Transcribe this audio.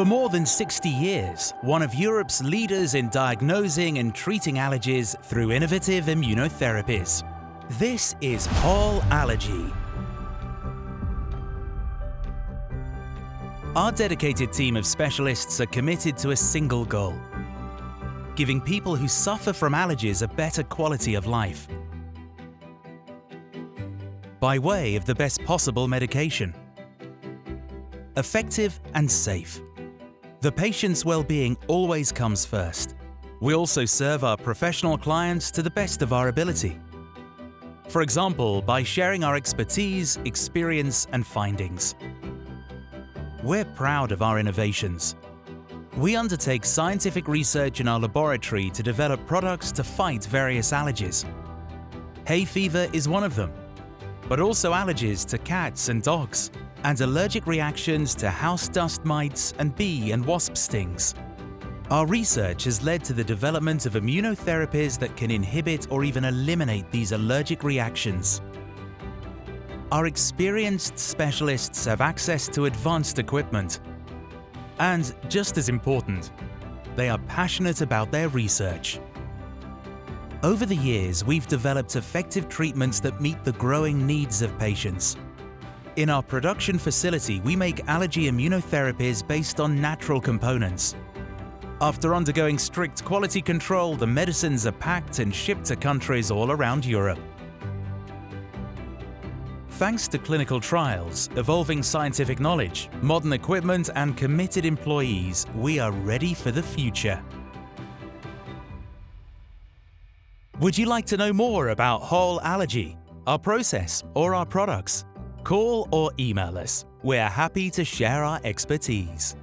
For more than 60 years, one of Europe's leaders in diagnosing and treating allergies through innovative immunotherapies. This is HAL Allergy. Our dedicated team of specialists are committed to a single goal: giving people who suffer from allergies a better quality of life by way of the best possible medication. Effective and safe. The patient's well-being always comes first. We also serve our professional clients to the best of our ability. For example, by sharing our expertise, experience, and findings. We're proud of our innovations. We undertake scientific research in our laboratory to develop products to fight various allergies. Hay fever is one of them, but also allergies to cats and dogs, and allergic reactions to house dust mites and bee and wasp stings. Our research has led to the development of immunotherapies that can inhibit or even eliminate these allergic reactions. Our experienced specialists have access to advanced equipment. And, just as important, they are passionate about their research. Over the years, we've developed effective treatments that meet the growing needs of patients. In our production facility, we make allergy immunotherapies based on natural components. After undergoing strict quality control, the medicines are packed and shipped to countries all around Europe. Thanks to clinical trials, evolving scientific knowledge, modern equipment, and committed employees, we are ready for the future. Would you like to know more about HAL Allergy, our process, or our products? Call or email us. We're happy to share our expertise.